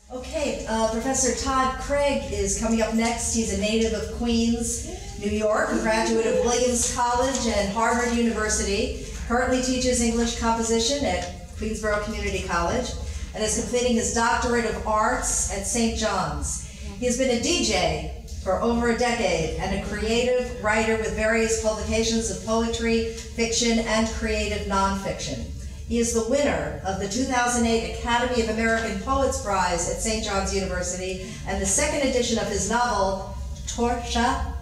Okay, Professor Todd Craig is coming up next. He's a native of Queens, New York, a graduate of Williams College and Harvard University, currently teaches English composition at Queensborough Community College, and is completing his Doctorate of Arts at St. John's. He has been a DJ for over a decade and a creative writer with various publications of poetry, fiction, and creative nonfiction. He is the winner of the 2008 Academy of American Poets Prize at St. John's University and the second edition of his novel, Torcha,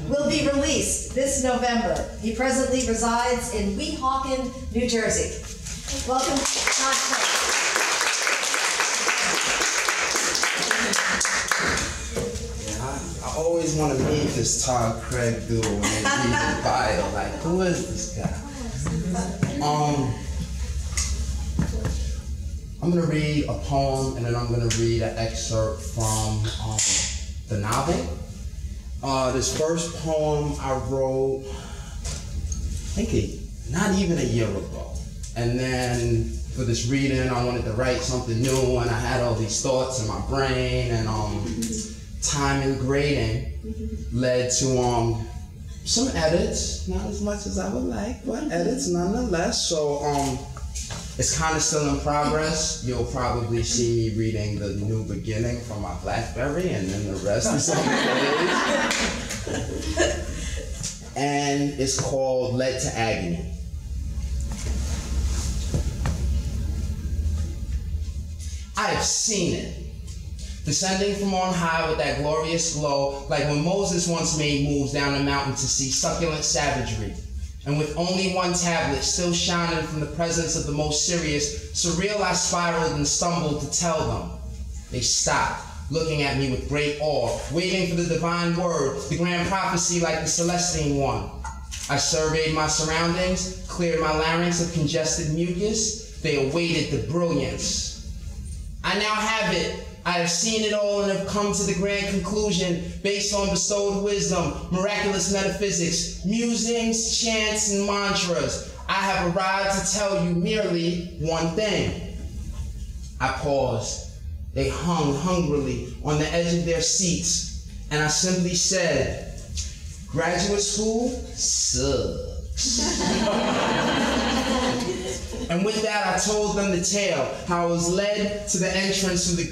will be released this November. He presently resides in Weehawken, New Jersey. Welcome, Todd Craig. I always want to meet this Todd Craig dude when they read his bio. Like, who is this guy? I'm gonna read a poem and then I'm gonna read an excerpt from the novel. This first poem I wrote, I think not even a year ago. And then for this reading, I wanted to write something new and I had all these thoughts in my brain, and time and grading led to some edits, not as much as I would like, but edits nonetheless. So it's kind of still in progress. You'll probably see me reading the new beginning from my BlackBerry, and then the rest is on the page. And it's called Led to Agony. I have seen it, descending from on high with that glorious glow, like when Moses once made moves down a mountain to see succulent savagery. And with only one tablet still shining from the presence of the most serious, surreal, I spiraled and stumbled to tell them. They stopped, looking at me with great awe, waiting for the divine word, the grand prophecy like the Celestine one. I surveyed my surroundings, cleared my larynx of congested mucus. They awaited the brilliance. I now have it. I have seen it all and have come to the grand conclusion based on bestowed wisdom, miraculous metaphysics, musings, chants, and mantras. I have arrived to tell you merely one thing. I paused. They hung hungrily on the edge of their seats, and I simply said, graduate school sucks. And with that, I told them the tale, how I was led to the entrance through the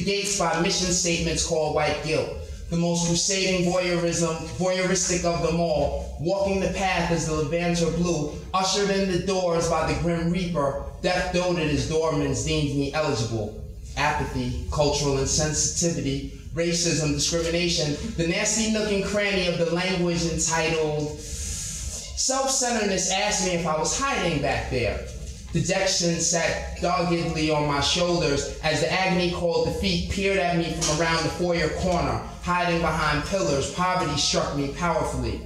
gates by mission statements called white guilt, the most crusading voyeuristic of them all, walking the path as the Levanter blew, ushered in the doors by the Grim Reaper, death-doted as doormans deemed me eligible. Apathy, cultural insensitivity, racism, discrimination, the nasty nook and cranny of the language entitled self-centeredness asked me if I was hiding back there. Dejection sat doggedly on my shoulders as the agony called defeat peered at me from around the foyer corner, hiding behind pillars. Poverty struck me powerfully.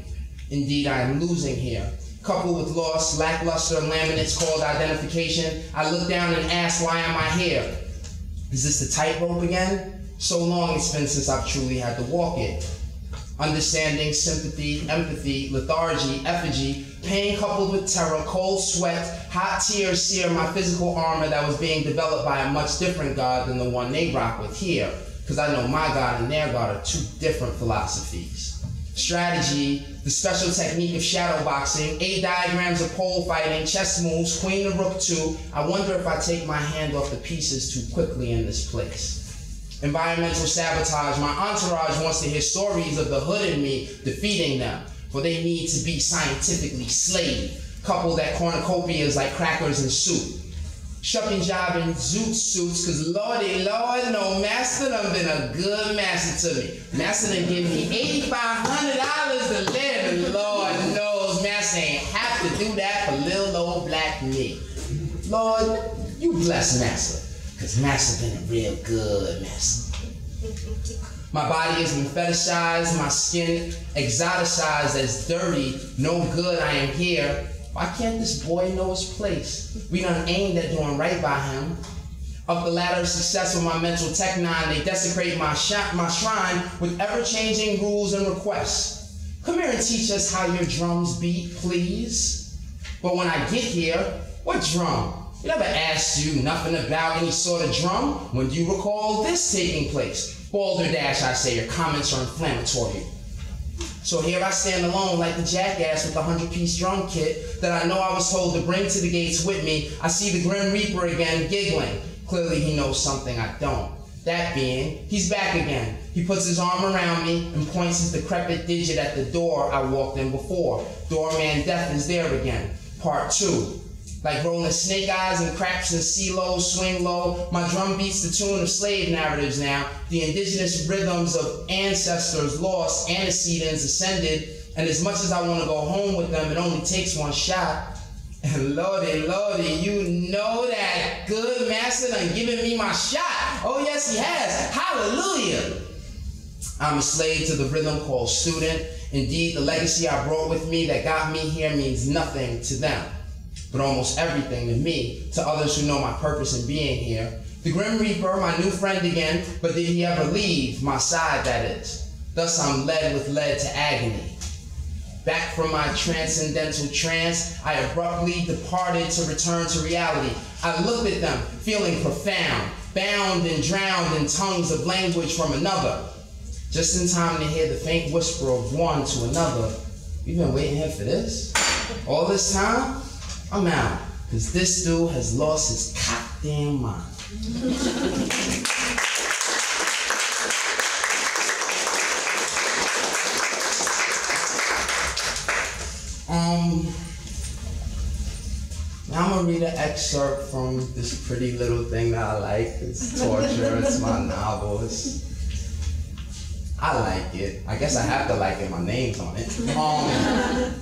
Indeed, I am losing here. Coupled with lost, lackluster laminates called identification, I looked down and asked, why am I here? Is this the tightrope again? So long it's been since I've truly had to walk it. Understanding, sympathy, empathy, lethargy, effigy, pain coupled with terror, cold sweat, hot tears sear my physical armor that was being developed by a much different God than the one they rock with here, because I know my God and their God are two different philosophies. Strategy, the special technique of shadow boxing, 8 diagrams of pole fighting, chess moves, queen to rook 2. I wonder if I take my hand off the pieces too quickly in this place. Environmental sabotage. My entourage wants to hear stories of the hood in me defeating them, for they need to be scientifically slayed, coupled at cornucopias like crackers and soup. Shucking job in zoot suits, cause lordy lord, no, master done been a good master to me. Master done give me $8,500 to live, and Lord knows master ain't have to do that for little old black me. Lord, you bless master. Cause master been a real good master. My body has been fetishized, my skin exoticized as dirty, no good I am here. Why can't this boy know his place? We done aimed at doing right by him. Up the ladder of success with my mental tech-9, they desecrate my shrine with ever-changing rules and requests. Come here and teach us how your drums beat, please. But when I get here, what drum? He never asked you nothing about any sort of drum. When do you recall this taking place? Balderdash, I say, your comments are inflammatory. So here I stand alone like the jackass with the 100-piece drum kit that I know I was told to bring to the gates with me. I see the Grim Reaper again, giggling. Clearly he knows something I don't. That being, he's back again. He puts his arm around me and points his decrepit digit at the door I walked in before. Doorman Death is there again. Part 2. Like rolling snake eyes and craps and CeeLo, swing low. My drum beats the tune of slave narratives now. The indigenous rhythms of ancestors lost, antecedents ascended. And as much as I want to go home with them, it only takes one shot. And Lordy, Lordy, you know that good master done given me my shot. Oh yes, he has. Hallelujah. I'm a slave to the rhythm called student. Indeed, the legacy I brought with me that got me here means nothing to them, but almost everything to me, to others who know my purpose in being here. The Grim Reaper, my new friend again, but did he ever leave my side, that is? Thus I'm led with lead to agony. Back from my transcendental trance, I abruptly departed to return to reality. I looked at them, feeling profound, bound and drowned in tongues of language from another. Just in time to hear the faint whisper of one to another. You've been waiting here for this? All this time? I'm out, because this dude has lost his goddamn mind. Now I'm gonna read an excerpt from this pretty little thing that I like. It's torture, it's my novel. I like it. I guess I have to like it, my name's on it.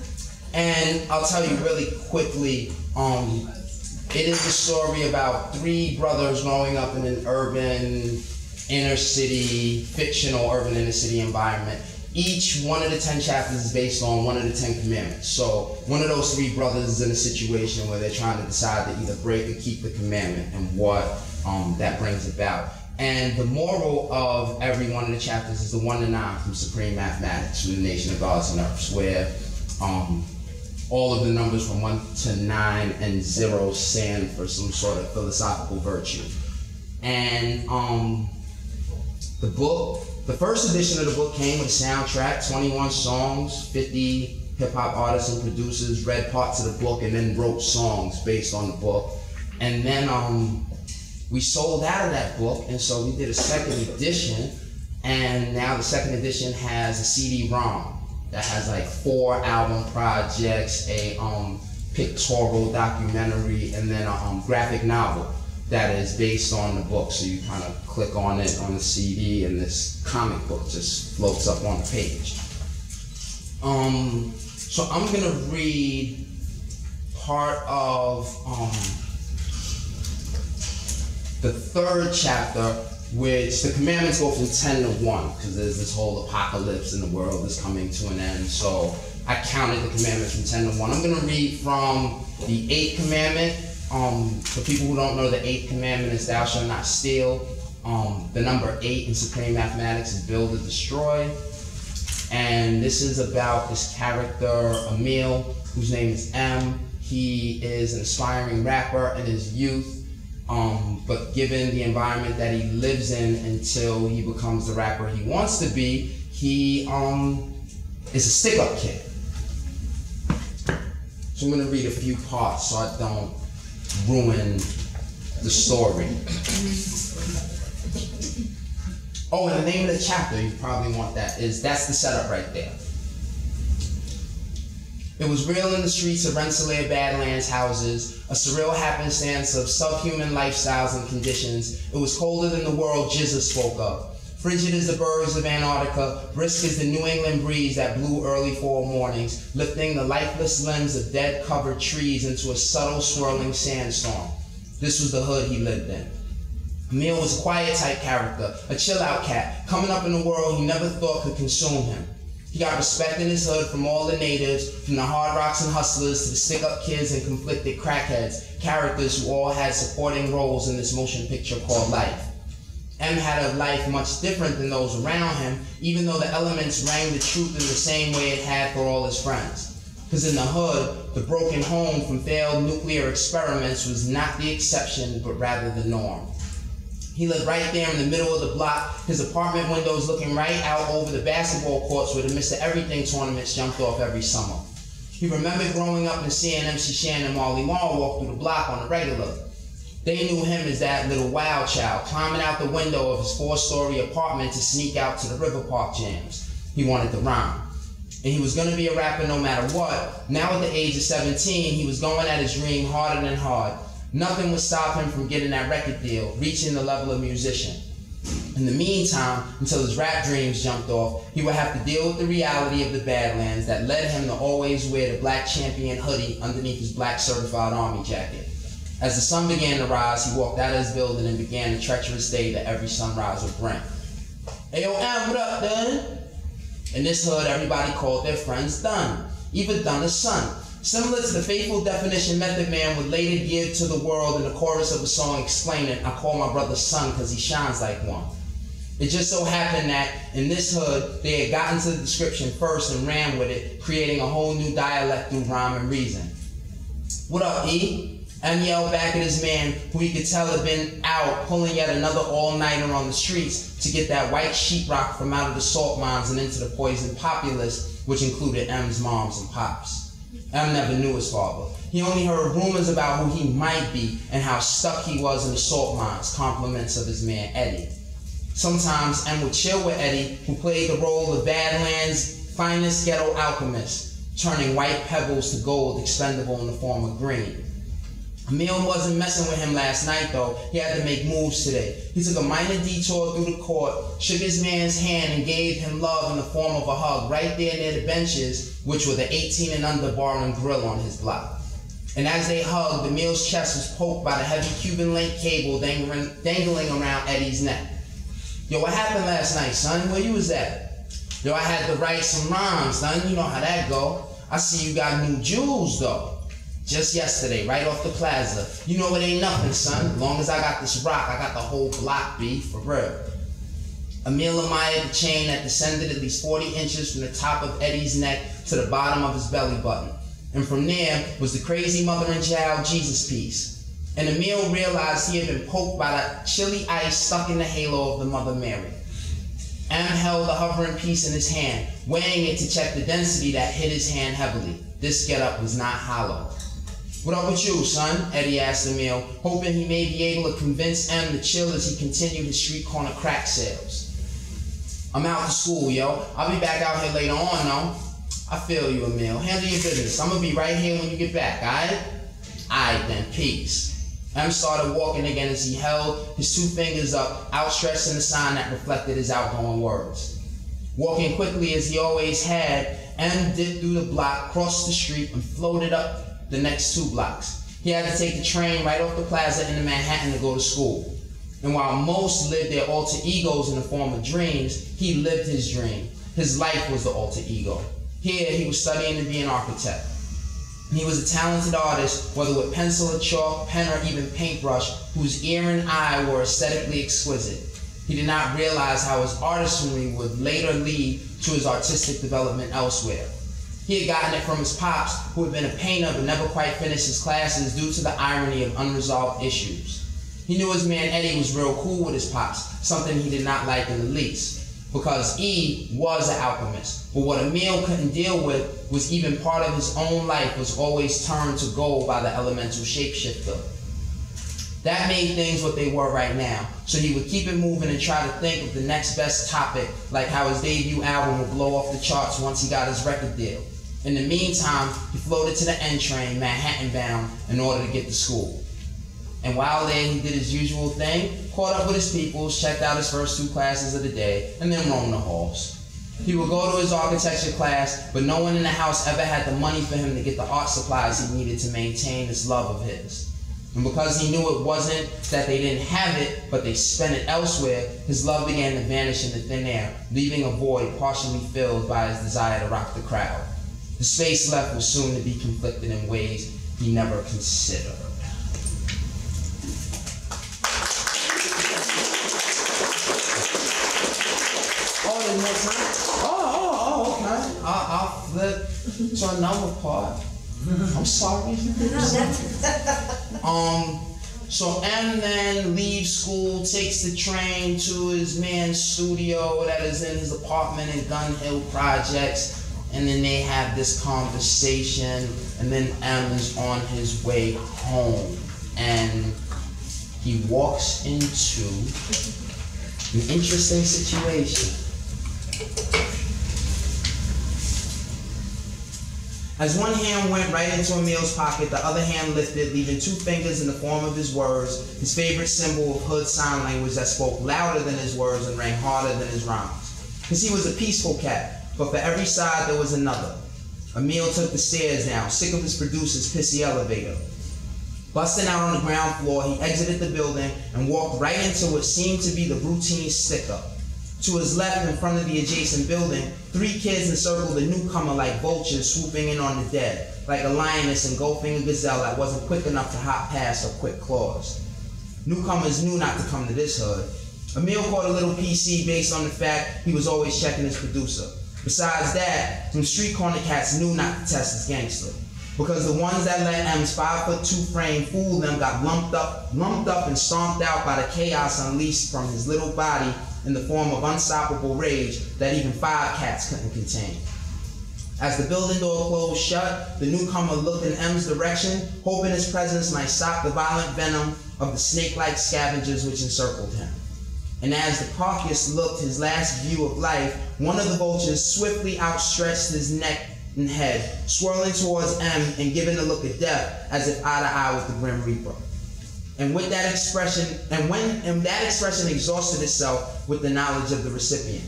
And I'll tell you really quickly, it is a story about 3 brothers growing up in an urban, inner city, fictional urban inner city environment. Each one of the 10 chapters is based on one of the 10 commandments. So one of those 3 brothers is in a situation where they're trying to decide to either break or keep the commandment and what that brings about. And the moral of every one of the chapters is the 1 to 9 from Supreme Mathematics, from the Nation of Gods and Earths, where all of the numbers from 1 to 9 and 0 stand for some sort of philosophical virtue. And the book, the first edition of the book came with a soundtrack, 21 songs, 50 hip-hop artists and producers read parts of the book and then wrote songs based on the book. And then we sold out of that book, and so we did a second edition, and now the second edition has a CD-ROM that has like 4 album projects, a pictorial documentary, and then a graphic novel that is based on the book. So you kind of click on it on the CD and this comic book just floats up on the page. So I'm gonna read part of the 3rd chapter, which the commandments go from 10 to 1, because there's this whole apocalypse and the world is coming to an end. So I counted the commandments from 10 to 1. I'm gonna read from the 8th commandment. For people who don't know, the 8th commandment is thou shalt not steal. The number 8 in Supreme Mathematics is build or destroy. And this is about this character, Emil, whose name is M. He is an aspiring rapper in his youth. But given the environment that he lives in until he becomes the rapper he wants to be, he is a stick-up kid. So I'm gonna read a few parts so I don't ruin the story. Oh, and the name of the chapter, you probably want that, that's the setup right there. It was real in the streets of Rensselaer Badlands houses, a surreal happenstance of subhuman lifestyles and conditions. It was colder than the world Jesus spoke of. Frigid as the birds of Antarctica, brisk as the New England breeze that blew early fall mornings, lifting the lifeless limbs of dead-covered trees into a subtle swirling sandstorm. This was the hood he lived in. Emil was a quiet type character, a chill-out cat, coming up in a world he never thought could consume him. He got respect in his hood from all the natives, from the hard rocks and hustlers to the stick-up kids and conflicted crackheads, characters who all had supporting roles in this motion picture called life. M had a life much different than those around him, even though the elements rang the truth in the same way it had for all his friends. Because in the hood, the broken home from failed nuclear experiments was not the exception, but rather the norm. He lived right there in the middle of the block, his apartment windows looking right out over the basketball courts where the Mr. Everything tournaments jumped off every summer. He remembered growing up and seeing MC Shan and Marley Marl walk through the block on the regular. They knew him as that little wild child, climbing out the window of his 4-story apartment to sneak out to the River Park jams. He wanted to rhyme. And he was going to be a rapper no matter what. Now at the age of 17, he was going at his dream harder than hard. Nothing would stop him from getting that record deal, reaching the level of musician. In the meantime, until his rap dreams jumped off, he would have to deal with the reality of the Badlands that led him to always wear the Black Champion hoodie underneath his Black Certified Army jacket. As the sun began to rise, he walked out of his building and began the treacherous day that every sunrise would bring. Hey, yo, Am, what up, Dun? In this hood, everybody called their friends Dun, even Dunna's son. Similar to the faithful definition Method Man would later give to the world in the chorus of a song explaining, I call my brother son because he shines like one. It just so happened that in this hood, they had gotten to the description first and ran with it, creating a whole new dialect through rhyme and reason. What up, E? M yelled back at his man, who he could tell had been out pulling yet another all-nighter on the streets to get that white sheetrock from out of the salt mines and into the poisoned populace, which included M's moms and pops. M never knew his father. He only heard rumors about who he might be and how stuck he was in the salt mines, compliments of his man Eddie. Sometimes M would chill with Eddie, who played the role of Badlands' finest ghetto alchemist, turning white pebbles to gold expendable in the form of green. Emil wasn't messing with him last night though. He had to make moves today. He took a minor detour through the court, shook his man's hand and gave him love in the form of a hug right there near the benches, which were the 18 and under bar and grill on his block. And as they hugged, Emil's chest was poked by the heavy Cuban link cable dangling around Eddie's neck. Yo, what happened last night, son? Where you was at? Yo, I had to write some rhymes, son. You know how that go. I see you got new jewels though. Just yesterday, right off the plaza. You know it ain't nothing, son. As long as I got this rock, I got the whole block, B, for real. Emil admired the chain that descended at least 40 inches from the top of Eddie's neck to the bottom of his belly button. And from there was the crazy mother and child Jesus piece. And Emil realized he had been poked by that chilly ice stuck in the halo of the Mother Mary. M held the hovering piece in his hand, weighing it to check the density that hit his hand heavily. This getup was not hollow. What up with you, son? Eddie asked Emil, hoping he may be able to convince M to chill as he continued his street corner crack sales. I'm out to school, yo. I'll be back out here later on, though. I feel you, Emil. Handle your business. I'm gonna be right here when you get back, alright? Alright then, peace. M started walking again as he held his 2 fingers up, outstretched in a sign that reflected his outgoing words. Walking quickly as he always had, M dipped through the block, crossed the street, and floated up the next 2 blocks. He had to take the train right off the plaza into Manhattan to go to school. And while most lived their alter egos in the form of dreams, he lived his dream. His life was the alter ego. Here, he was studying to be an architect. He was a talented artist, whether with pencil or chalk, pen, or even paintbrush, whose ear and eye were aesthetically exquisite. He did not realize how his artistry would later lead to his artistic development elsewhere. He had gotten it from his pops, who had been a painter but never quite finished his classes due to the irony of unresolved issues. He knew his man Eddie was real cool with his pops, something he did not like in the least, because E was an alchemist. But what Emil couldn't deal with was even part of his own life was always turned to gold by the elemental shapeshifter. That made things what they were right now, so he would keep it moving and try to think of the next best topic, like how his debut album would blow off the charts once he got his record deal. In the meantime, he floated to the N train, Manhattan bound, in order to get to school. And while there, he did his usual thing, caught up with his peoples, checked out his first 2 classes of the day, and then roamed the halls. He would go to his architecture class, but no one in the house ever had the money for him to get the art supplies he needed to maintain this love of his. And because he knew it wasn't that they didn't have it, but they spent it elsewhere, his love began to vanish into thin air, leaving a void partially filled by his desire to rock the crowd. The space left was soon to be conflicted in ways he never considered. Oh, there's more time? Oh, okay. I'll flip. to another part. I'm sorry. So M then leaves school, takes the train to his man's studio that is in his apartment in Gun Hill Projects, and then they have this conversation, and then M is on his way home, and he walks into an interesting situation. As one hand went right into Emil's pocket, the other hand lifted, leaving two fingers in the form of his words, his favorite symbol of Hood sign language that spoke louder than his words and rang harder than his rhymes. Because he was a peaceful cat, but for every side there was another. Emil took the stairs down, sick of his producer's pissy elevator. Busting out on the ground floor, he exited the building and walked right into what seemed to be the routine stick-up. To his left, in front of the adjacent building, three kids encircled the newcomer like vultures swooping in on the dead, like a lioness engulfing a gazelle that wasn't quick enough to hop past her quick claws. Newcomers knew not to come to this hood. Emil caught a little PC based on the fact he was always checking his producer. Besides that, some street corner cats knew not to test his gangster, because the ones that let M's 5'2" frame fool them got lumped up and stomped out by the chaos unleashed from his little body in the form of unstoppable rage that even 5 cats couldn't contain. As the building door closed shut, the newcomer looked in M's direction, hoping his presence might stop the violent venom of the snake-like scavengers which encircled him. And as the carcass looked his last view of life, one of the vultures swiftly outstretched his neck and head, swirling towards M and giving a look of death as if eye to eye with the Grim Reaper. And with that expression, that expression exhausted itself with the knowledge of the recipient.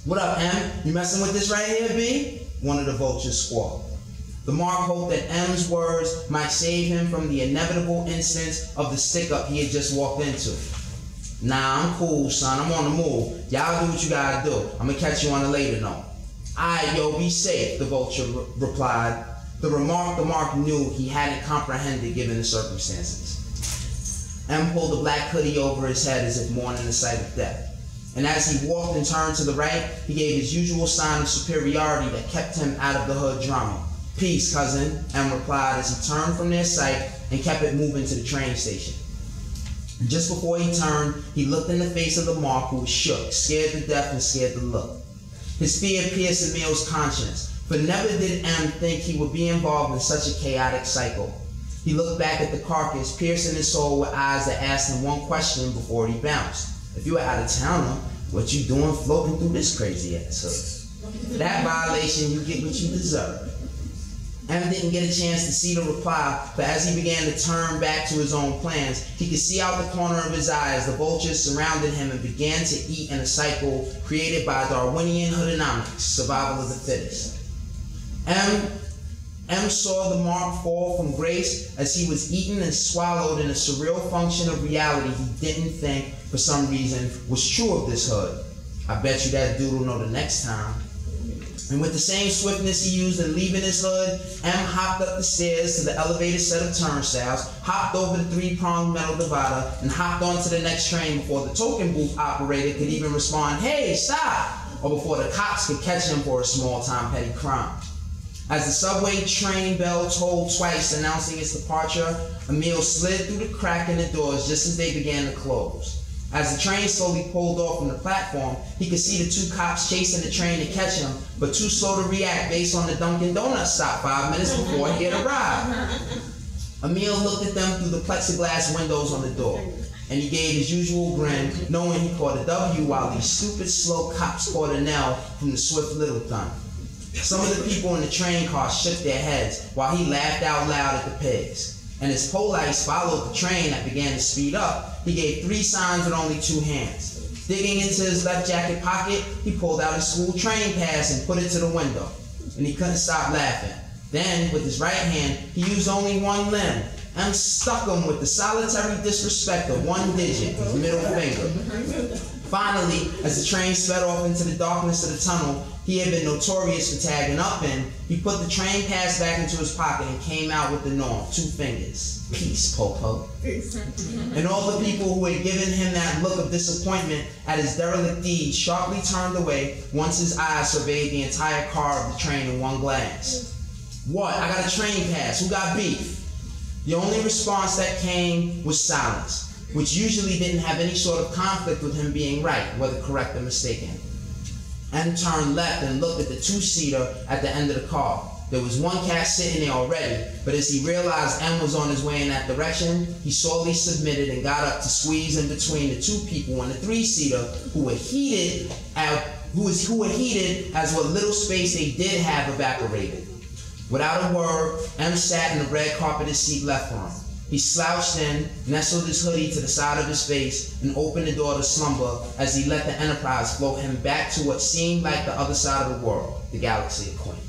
"What up, M? You messing with this right here, B?" one of the vultures squawked. The mark hoped that M's words might save him from the inevitable instance of the stick-up he had just walked into. "Nah, I'm cool, son. I'm on the move. Y'all do what you gotta do. I'm gonna catch you on a later note." "Aight, yo, be safe," the vulture replied. The remark the mark knew he hadn't comprehended given the circumstances. M pulled a black hoodie over his head as if mourning the sight of death. And as he walked and turned to the right, he gave his usual sign of superiority that kept him out of the hood drama. "Peace, cousin," M replied as he turned from their sight and kept it moving to the train station. Just before he turned, he looked in the face of the mark, who was shook, scared to death and scared to look. His fear pierced Emil's conscience, but never did M think he would be involved in such a chaotic cycle. He looked back at the carcass, piercing his soul with eyes that asked him one question before he bounced. "If you were out of towner, what you doing floating through this crazy ass hood? For that violation, you get what you deserve." M didn't get a chance to see the reply, but as he began to turn back to his own plans, he could see out the corner of his eye as the vultures surrounded him and began to eat in a cycle created by Darwinian hoodonomics, survival of the fittest. M saw the mark fall from grace as he was eaten and swallowed in a surreal function of reality he didn't think, for some reason, was true of this hood. I bet you that dude will know the next time. And with the same swiftness he used in leaving his hood, M hopped up the stairs to the elevated set of turnstiles, hopped over the 3-pronged metal divider, and hopped onto the next train before the token booth operator could even respond, "Hey, stop!" or before the cops could catch him for a small-time petty crime. As the subway train bell tolled twice announcing its departure, Emil slid through the crack in the doors just as they began to close. As the train slowly pulled off from the platform, he could see the 2 cops chasing the train to catch him, but too slow to react based on the Dunkin' Donuts stop 5 minutes before he had arrived. Emil looked at them through the plexiglass windows on the door, and he gave his usual grin, knowing he caught a W while these stupid slow cops caught an L from the swift little thumb. Some of the people in the train car shook their heads while he laughed out loud at the pigs. And as police followed the train that began to speed up, he gave 3 signs with only 2 hands. Digging into his left jacket pocket, he pulled out his school train pass and put it to the window. And he couldn't stop laughing. Then, with his right hand, he used only one limb and stuck him with the solitary disrespect of 1 digit, his middle finger. Finally, as the train sped off into the darkness of the tunnel, he had been notorious for tagging up in, he put the train pass back into his pocket and came out with the norm, 2 fingers. Peace, Popo. And all the people who had given him that look of disappointment at his derelict deed sharply turned away once his eyes surveyed the entire car of the train in one glance. What? I got a train pass. Who got beef? The only response that came was silence, which usually didn't have any sort of conflict with him being right, whether correct or mistaken. M turned left and looked at the 2-seater at the end of the car. There was one cat sitting there already, but as he realized M was on his way in that direction, he slowly submitted and got up to squeeze in between the 2 people in the 3-seater who were heated as what little space they did have evaporated. Without a word, M sat in the red carpeted seat left for him. He slouched in, nestled his hoodie to the side of his face, and opened the door to slumber as he let the Enterprise float him back to what seemed like the other side of the world, the galaxy of Queens.